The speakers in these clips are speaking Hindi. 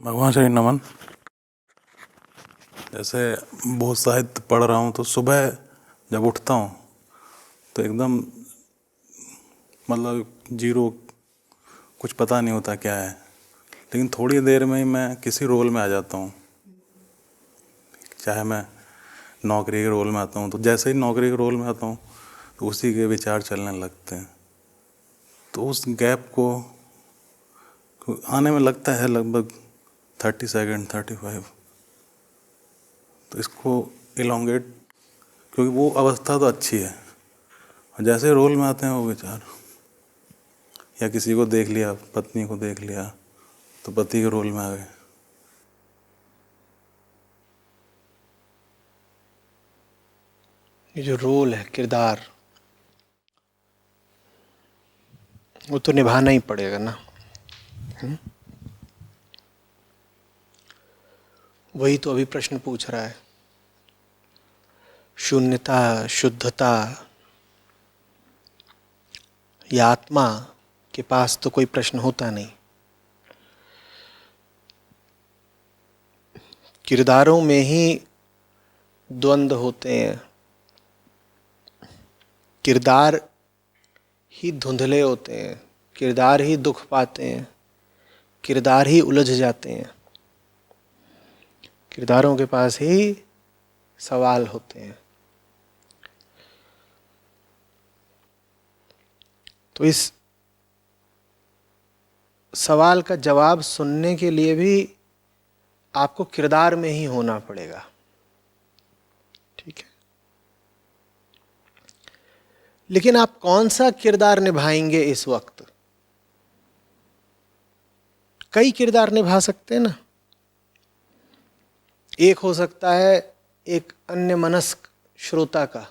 भगवान श्री नमन। जैसे बहुत साहित्य पढ़ रहा हूँ तो सुबह जब उठता हूँ तो एकदम मतलब जीरो, कुछ पता नहीं होता क्या है, लेकिन थोड़ी देर में ही मैं किसी रोल में आ जाता हूँ। चाहे मैं नौकरी के रोल में आता हूँ तो जैसे ही नौकरी के रोल में आता हूँ तो उसी के विचार चलने लगते हैं। तो उस गैप को आने में लगता है लगभग 30 सेकेंड 35। तो इसको इलोंगेट, क्योंकि वो अवस्था तो अच्छी है और जैसे रोल में आते हैं वो विचार, या किसी को देख लिया, पत्नी को देख लिया तो पति के रोल में आ गए। ये जो रोल है, किरदार, वो तो निभाना ही पड़ेगा ना। वही तो अभी प्रश्न पूछ रहा है। शून्यता, शुद्धता, या आत्मा के पास तो कोई प्रश्न होता नहीं। किरदारों में ही द्वंद्व होते हैं, किरदार ही धुंधले होते हैं, किरदार ही दुख पाते हैं, किरदार ही उलझ जाते हैं, किरदारों के पास ही सवाल होते हैं। तो इस सवाल का जवाब सुनने के लिए भी आपको किरदार में ही होना पड़ेगा। ठीक है, लेकिन आप कौन सा किरदार निभाएंगे इस वक्त? कई किरदार निभा सकते हैं ना। एक हो सकता है एक अन्य मनस्क श्रोता का,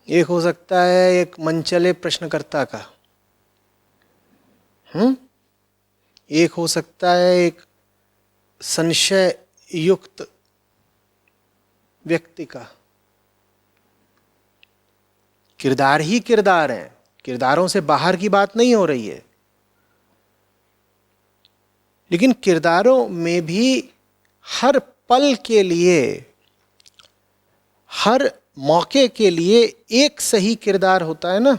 एक हो सकता है एक मनचले प्रश्नकर्ता का, एक हो सकता है एक संशय युक्त व्यक्ति का। किरदार ही किरदार हैं, किरदारों से बाहर की बात नहीं हो रही है। लेकिन किरदारों में भी हर पल के लिए, हर मौके के लिए एक सही किरदार होता है ना।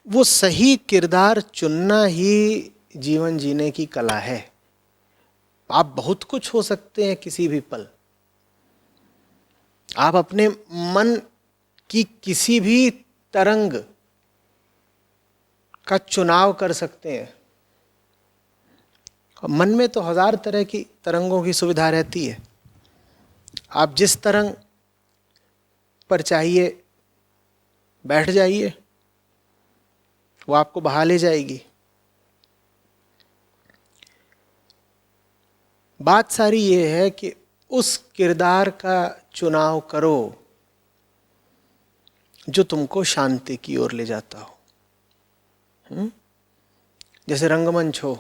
वो सही किरदार चुनना ही जीवन जीने की कला है। आप बहुत कुछ हो सकते हैं किसी भी पल। आप अपने मन की किसी भी तरंग का चुनाव कर सकते हैं। मन में तो हजार तरह की तरंगों की सुविधा रहती है। आप जिस तरंग पर चाहिए बैठ जाइए, वो आपको बहा ले जाएगी। बात सारी ये है कि उस किरदार का चुनाव करो जो तुमको शांति की ओर ले जाता हो। जैसे रंगमंच हो,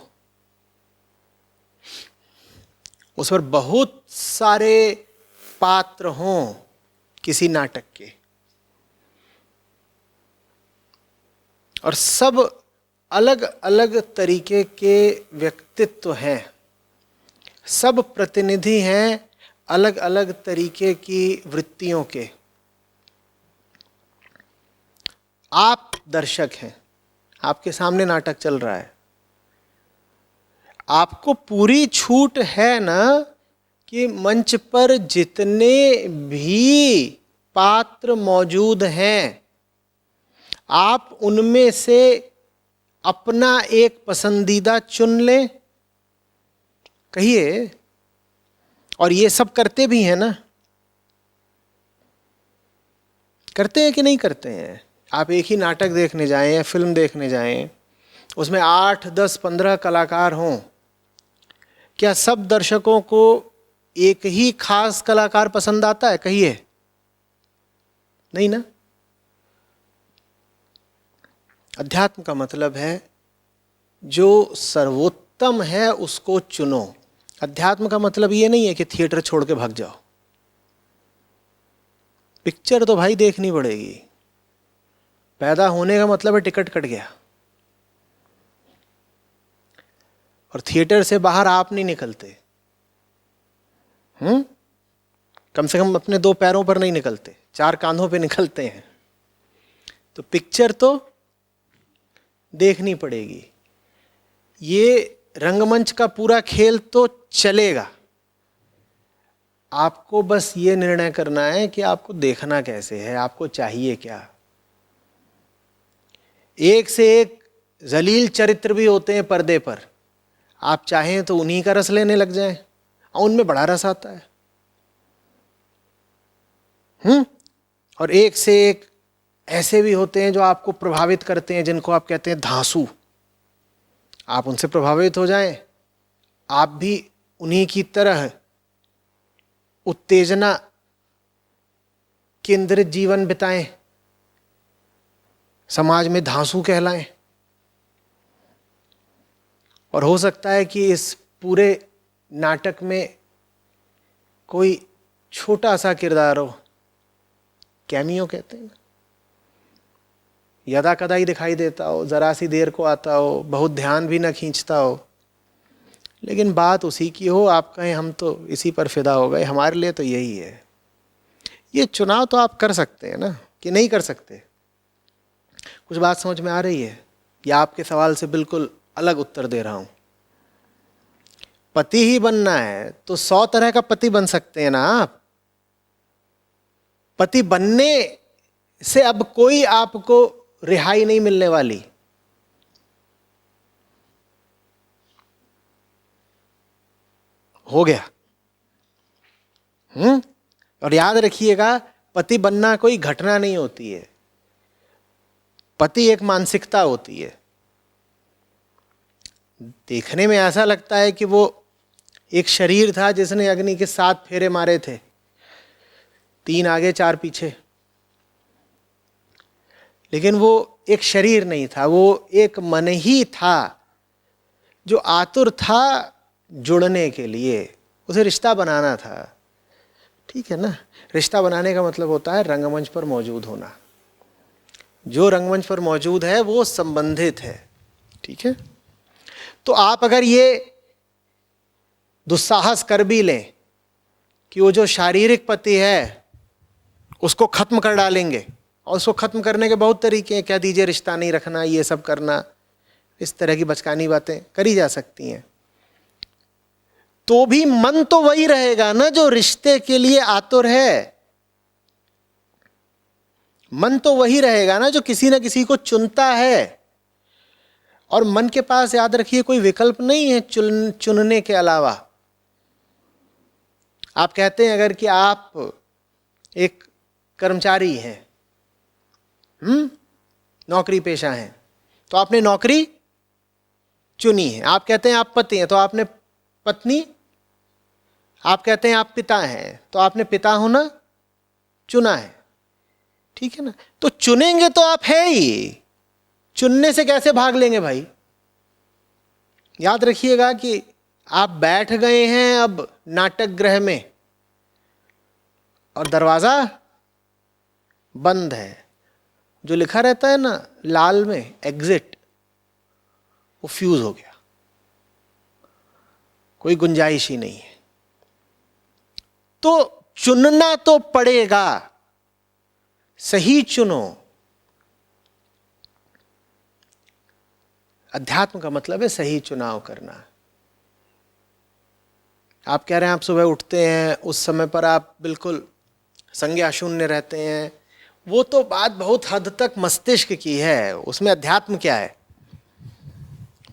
उस पर बहुत सारे पात्र हों किसी नाटक के, और सब अलग अलग तरीके के व्यक्तित्व हैं, सब प्रतिनिधि हैं अलग अलग तरीके की वृत्तियों के। आप दर्शक हैं, आपके सामने नाटक चल रहा है। आपको पूरी छूट है ना कि मंच पर जितने भी पात्र मौजूद हैं, आप उनमें से अपना एक पसंदीदा चुन लें। कहिए, और ये सब करते भी हैं ना? करते हैं कि नहीं करते हैं? आप एक ही नाटक देखने जाएं या फिल्म देखने जाएं, उसमें 8, 10, 15 कलाकार हों, क्या सब दर्शकों को एक ही खास कलाकार पसंद आता है? कहिए, नहीं ना। अध्यात्म का मतलब है जो सर्वोत्तम है उसको चुनो। अध्यात्म का मतलब ये नहीं है कि थिएटर छोड़ के भाग जाओ। पिक्चर तो भाई देखनी पड़ेगी। पैदा होने का मतलब है टिकट कट गया। और थिएटर से बाहर आप नहीं निकलते, कम से कम अपने 2 पैरों पर नहीं निकलते, 4 कांधों पे निकलते हैं। तो पिक्चर तो देखनी पड़ेगी। ये रंगमंच का पूरा खेल तो चलेगा, आपको बस ये निर्णय करना है कि आपको देखना कैसे है, आपको चाहिए क्या। एक से एक जलील चरित्र भी होते हैं पर्दे पर, आप चाहें तो उन्हीं का रस लेने लग जाएं, और उनमें बड़ा रस आता है। और एक से एक ऐसे भी होते हैं जो आपको प्रभावित करते हैं, जिनको आप कहते हैं धांसू। आप उनसे प्रभावित हो जाएं, आप भी उन्हीं की तरह उत्तेजना केंद्रित जीवन बिताएं, समाज में धांसू कहलाएं। और हो सकता है कि इस पूरे नाटक में कोई छोटा सा किरदार हो, कैमियो कहते हैं, यदा कदा ही दिखाई देता हो, जरा सी देर को आता हो, बहुत ध्यान भी न खींचता हो, लेकिन बात उसी की हो, आप कहें हम तो इसी पर फिदा हो गए, हमारे लिए तो यही है। ये चुनाव तो आप कर सकते हैं ना, कि नहीं कर सकते? कुछ बात समझ में आ रही है? या आपके सवाल से बिल्कुल अलग उत्तर दे रहा हूं? पति ही बनना है तो 100 तरह का पति बन सकते हैं ना आप। पति बनने से अब कोई आपको रिहाई नहीं मिलने वाली। हो गया। और याद रखिएगा, पति बनना कोई घटना नहीं होती है, पति एक मानसिकता होती है। देखने में ऐसा लगता है कि वो एक शरीर था जिसने अग्नि के 7 फेरे मारे थे, 3 आगे 4 पीछे, लेकिन वो एक शरीर नहीं था, वो एक मन ही था जो आतुर था जुड़ने के लिए, उसे रिश्ता बनाना था। ठीक है ना? रिश्ता बनाने का मतलब होता है रंगमंच पर मौजूद होना। जो रंगमंच पर मौजूद है वो संबंधित है। ठीक है? तो आप अगर ये दुस्साहस कर भी लें कि वो जो शारीरिक पति है उसको खत्म कर डालेंगे, और उसको खत्म करने के बहुत तरीके हैं, कह दीजिए रिश्ता नहीं रखना, ये सब करना, इस तरह की बचकानी बातें करी जा सकती हैं, तो भी मन तो वही रहेगा ना जो रिश्ते के लिए आतुर है। मन तो वही रहेगा ना जो किसी ना किसी को चुनता है। और मन के पास, याद रखिए, कोई विकल्प नहीं है चुनने के अलावा। आप कहते हैं अगर कि आप एक कर्मचारी हैं, नौकरी पेशा हैं, तो आपने नौकरी चुनी है। आप कहते हैं आप पति हैं तो आपने पत्नी, आप कहते हैं आप पिता हैं तो आपने पिता होना चुना है। ठीक है ना? तो चुनेंगे तो आप है ही, चुनने से कैसे भाग लेंगे भाई? याद रखिएगा कि आप बैठ गए हैं अब नाटक गृह में और दरवाजा बंद है, जो लिखा रहता है ना लाल में एग्जिट, वो फ्यूज हो गया, कोई गुंजाइश ही नहीं है। तो चुनना तो पड़ेगा, सही चुनो। अध्यात्म का मतलब है सही चुनाव करना। आप कह रहे हैं आप सुबह उठते हैं, उस समय पर आप बिल्कुल संज्ञा शून्य रहते हैं, वो तो बात बहुत हद तक मस्तिष्क की है, उसमें अध्यात्म क्या है?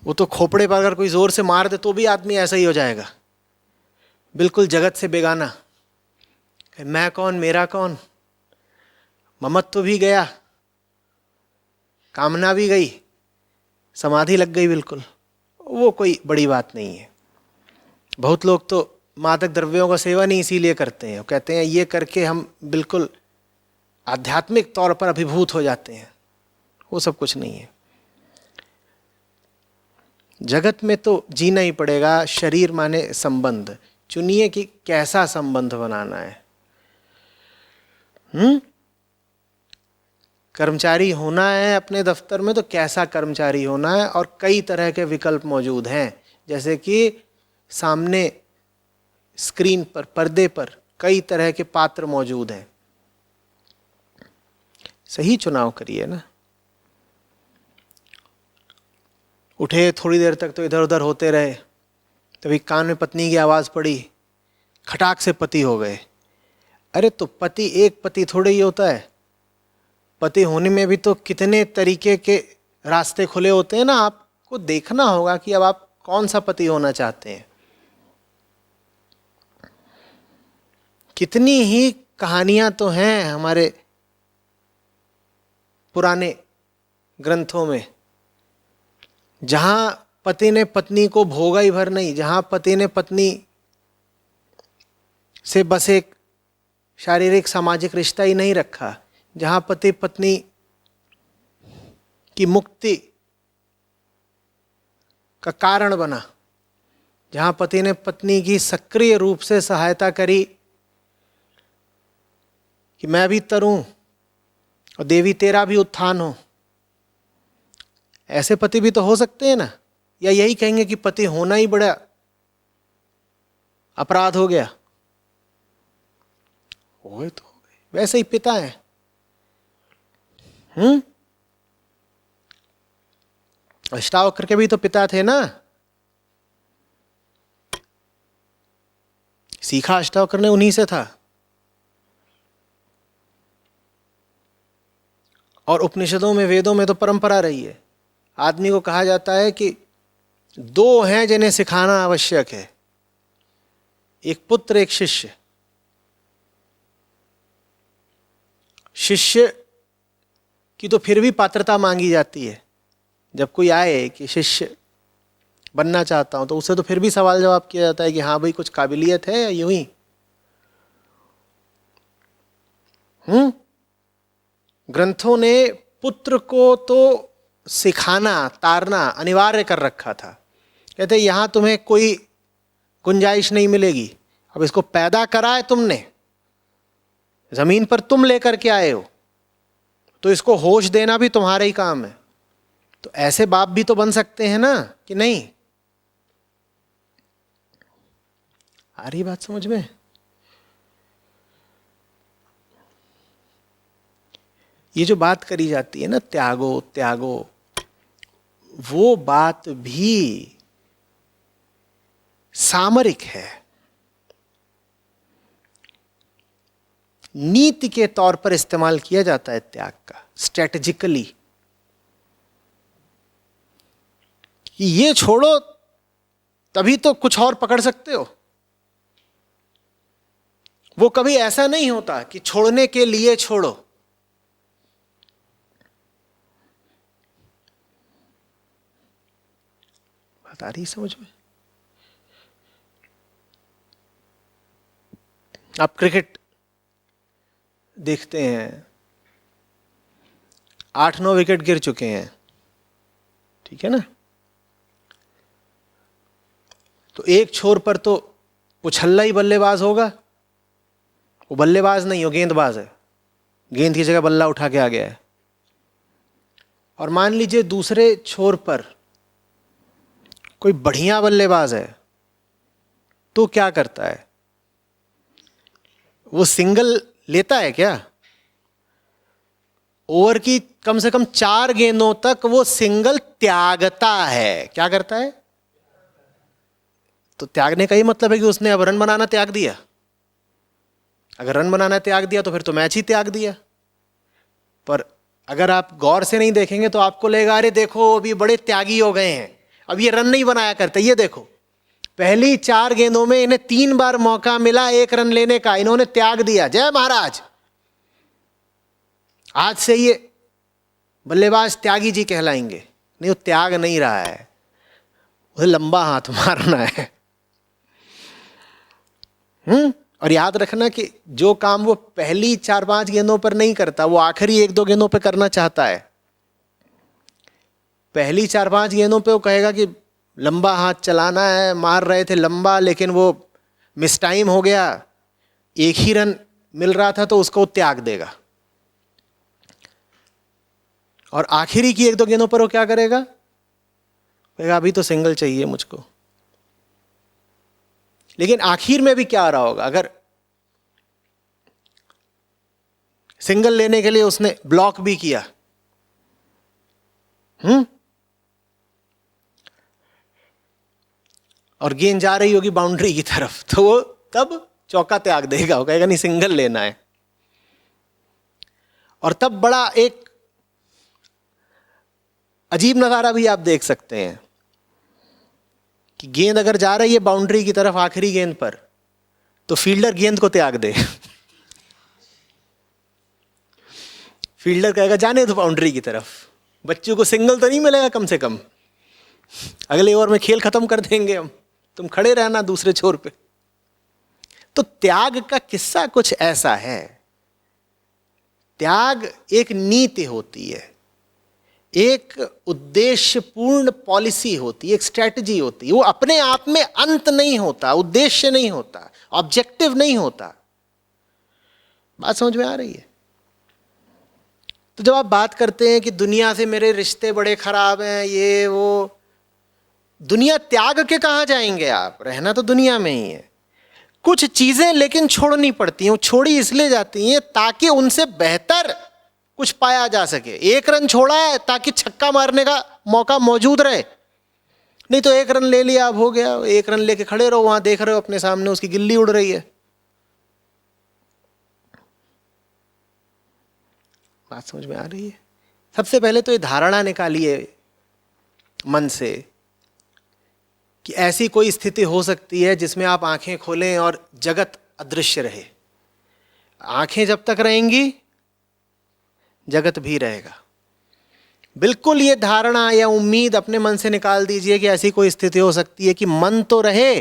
वो तो खोपड़े पर अगर कोई जोर से मार दे तो भी आदमी ऐसा ही हो जाएगा, बिल्कुल जगत से बेगाना। मैं कौन, मेरा कौन, ममत्व भी गया, कामना भी गई, समाधि लग गई बिल्कुल। वो कोई बड़ी बात नहीं है। बहुत लोग तो मादक द्रव्यों का सेवन ही इसीलिए करते हैं, कहते हैं ये करके हम बिल्कुल आध्यात्मिक तौर पर अभिभूत हो जाते हैं। वो सब कुछ नहीं है। जगत में तो जीना ही पड़ेगा। शरीर माने संबंध, चुनिए कि कैसा संबंध बनाना है। कर्मचारी होना है अपने दफ्तर में तो कैसा कर्मचारी होना है, और कई तरह के विकल्प मौजूद हैं जैसे कि सामने स्क्रीन पर, पर्दे पर कई तरह के पात्र मौजूद हैं। सही चुनाव करिए ना। उठे, थोड़ी देर तक तो इधर उधर होते रहे, तभी कान में पत्नी की आवाज़ पड़ी, खटाक से पति हो गए। अरे तो पति एक पति थोड़े ही होता है, पति होने में भी तो कितने तरीके के रास्ते खुले होते हैं ना। आपको देखना होगा कि अब आप कौन सा पति होना चाहते हैं। कितनी ही कहानियां तो हैं हमारे पुराने ग्रंथों में, जहां पति ने पत्नी को भोगा ही भर नहीं, जहां पति ने पत्नी से बस एक शारीरिक सामाजिक रिश्ता ही नहीं रखा, जहां पति पत्नी की मुक्ति का कारण बना, जहां पति ने पत्नी की सक्रिय रूप से सहायता करी कि मैं भी तरूं और देवी तेरा भी उत्थान हो। ऐसे पति भी तो हो सकते हैं ना। या यही कहेंगे कि पति होना ही बड़ा अपराध हो गया? हो गए तो हो गए। वैसे ही पिता है। अष्टावक्र के भी तो पिता थे ना। सीखा अष्टावक्र ने उन्हीं से था। और उपनिषदों में, वेदों में तो परंपरा रही है। आदमी को कहा जाता है कि दो हैं जिन्हें सिखाना आवश्यक है, एक पुत्र एक शिष्य। शिष्य की तो फिर भी पात्रता मांगी जाती है। जब कोई आए कि शिष्य बनना चाहता हूं, तो उससे तो फिर भी सवाल जवाब किया जाता है कि हाँ भाई कुछ काबिलियत है या यूं ही। ग्रंथों ने पुत्र को तो सिखाना, तारना अनिवार्य कर रखा था। कहते यहां तुम्हें कोई गुंजाइश नहीं मिलेगी। अब इसको पैदा करा है तुमने, जमीन पर तुम लेकर के आए हो, तो इसको होश देना भी तुम्हारा ही काम है। तो ऐसे बाप भी तो बन सकते हैं ना, कि नहीं? आ रही बात समझ में? ये जो बात करी जाती है ना, त्यागो त्यागो, वो बात भी सामरिक है। नीति के तौर पर इस्तेमाल किया जाता है त्याग का, स्ट्रेटेजिकली। ये छोड़ो तभी तो कुछ और पकड़ सकते हो। वो कभी ऐसा नहीं होता कि छोड़ने के लिए छोड़ो। बात आ रही समझ में? आप क्रिकेट देखते हैं, 8-9 विकेट गिर चुके हैं, ठीक है ना? तो एक छोर पर तो उछल्ला ही बल्लेबाज होगा। वो बल्लेबाज नहीं, वो गेंदबाज है। गेंद की जगह बल्ला उठा के आ गया है। और मान लीजिए दूसरे छोर पर कोई बढ़िया बल्लेबाज है, तो क्या करता है? वो सिंगल लेता है क्या? ओवर की कम से कम 4 गेंदों तक वो सिंगल त्यागता है। क्या करता है? तो त्यागने का ही मतलब है कि उसने अब रन बनाना त्याग दिया। अगर रन बनाना त्याग दिया तो फिर तो मैच ही त्याग दिया। पर अगर आप गौर से नहीं देखेंगे तो आपको लगेगा अरे देखो अभी बड़े त्यागी हो गए हैं, अब ये रन नहीं बनाया करते। ये देखो, पहली 4 गेंदों में इन्हें 3 बार मौका मिला 1 रन लेने का, इन्होंने त्याग दिया। जय महाराज, आज से ये बल्लेबाज त्यागी जी कहलाएंगे। नहीं, वो त्याग नहीं रहा है, उसे लंबा हाथ मारना है। और याद रखना कि जो काम वो पहली 4-5 गेंदों पर नहीं करता, वो आखिरी 1-2 गेंदों पर करना चाहता है। पहली 4-5 गेंदों पे वो कहेगा कि लंबा हाथ चलाना है, मार रहे थे लंबा, लेकिन वो मिस टाइम हो गया, 1 ही रन मिल रहा था, तो उसको त्याग देगा। और आखिरी की 1-2 गेंदों पर वो क्या करेगा? कहेगा अभी तो सिंगल चाहिए मुझको, लेकिन आखिर में भी क्या आ रहा होगा? अगर सिंगल लेने के लिए उसने ब्लॉक भी किया, और गेंद जा रही होगी बाउंड्री की तरफ, तो वो तब चौका त्याग देगा, वो कहेगा नहीं सिंगल लेना है। और तब बड़ा एक अजीब नजारा भी आप देख सकते हैं कि गेंद अगर जा रही है बाउंड्री की तरफ आखिरी गेंद पर, तो फील्डर गेंद को त्याग दे। फील्डर कहेगा जाने दो बाउंड्री की तरफ, बच्चों को सिंगल तो नहीं मिलेगा, कम से कम अगले ओवर में खेल खत्म कर देंगे हम, तुम खड़े रहना दूसरे छोर पे। तो त्याग का किस्सा कुछ ऐसा है। त्याग एक नीति होती है, एक उद्देश्यपूर्ण पॉलिसी होती है, एक स्ट्रेटजी होती है। वो अपने आप में अंत नहीं होता, उद्देश्य नहीं होता, ऑब्जेक्टिव नहीं होता। बात समझ में आ रही है? तो जब आप बात करते हैं कि दुनिया से मेरे रिश्ते बड़े खराब हैं, ये वो, दुनिया त्याग के कहाँ जाएंगे आप? रहना तो दुनिया में ही है। कुछ चीजें लेकिन छोड़नी पड़ती हैं। वो छोड़ी इसलिए जाती हैं ताकि उनसे बेहतर कुछ पाया जा सके। एक रन छोड़ा है ताकि छक्का मारने का मौका मौजूद रहे, नहीं तो एक रन ले लिया, अब हो गया। एक रन लेके खड़े रहो, वहां देख रहे हो अपने सामने उसकी गिल्ली उड़ रही है। बात समझ में आ रही है? सबसे पहले तो ये धारणा निकालिए मन से कि ऐसी कोई स्थिति हो सकती है जिसमें आप आंखें खोलें और जगत अदृश्य रहे। आंखें जब तक रहेंगी जगत भी रहेगा। बिल्कुल ये धारणा या उम्मीद अपने मन से निकाल दीजिए कि ऐसी कोई स्थिति हो सकती है कि मन तो रहे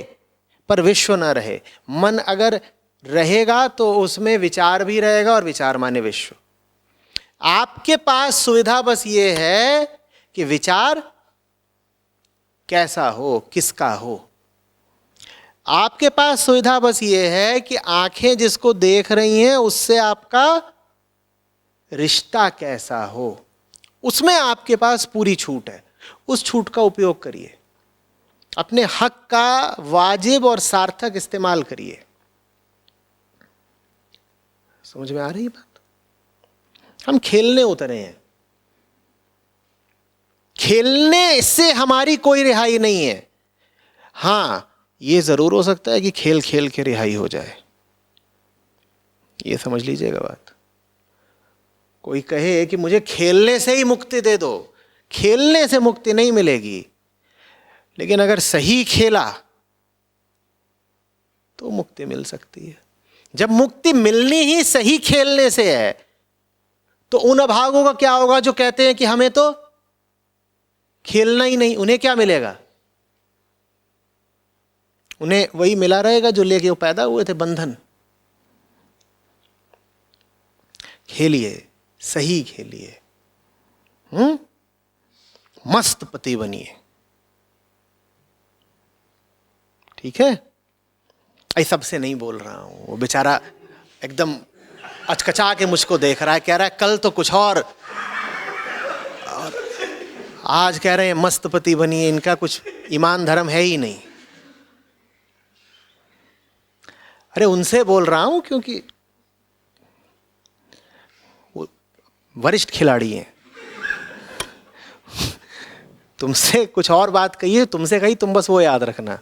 पर विश्व ना रहे। मन अगर रहेगा तो उसमें विचार भी रहेगा, और विचार माने विश्व। आपके पास सुविधा बस ये है कि विचार कैसा हो, किसका हो। आपके पास सुविधा बस ये है कि आंखें जिसको देख रही हैं उससे आपका रिश्ता कैसा हो। उसमें आपके पास पूरी छूट है। उस छूट का उपयोग करिए, अपने हक का वाजिब और सार्थक इस्तेमाल करिए। समझ में आ रही है बात? हम खेलने उतरे हैं। खेलने से हमारी कोई रिहाई नहीं है। हां, यह जरूर हो सकता है कि खेल खेल के रिहाई हो जाए। यह समझ लीजिएगा बात। कोई कहे कि मुझे खेलने से ही मुक्ति दे दो, खेलने से मुक्ति नहीं मिलेगी। लेकिन अगर सही खेला तो मुक्ति मिल सकती है। जब मुक्ति मिलनी ही सही खेलने से है, तो उन अभागों का क्या होगा जो कहते हैं कि हमें तो खेलना ही नहीं? उन्हें क्या मिलेगा? उन्हें वही मिला रहेगा जो लेके वो पैदा हुए थे, बंधन। खेलिए, सही खेलिए, मस्त पति बनिए। ठीक है? ऐ सबसे नहीं बोल रहा हूं। वो बेचारा एकदम अचकचा के मुझको देख रहा है, कह रहा है कल तो कुछ और आज कह रहे हैं मस्त पति बनिए। इनका कुछ ईमान धर्म है ही नहीं। अरे उनसे बोल रहा हूं क्योंकि वो वरिष्ठ खिलाड़ी हैं। तुमसे कुछ और बात कही है, तुमसे कही, तुम बस वो याद रखना।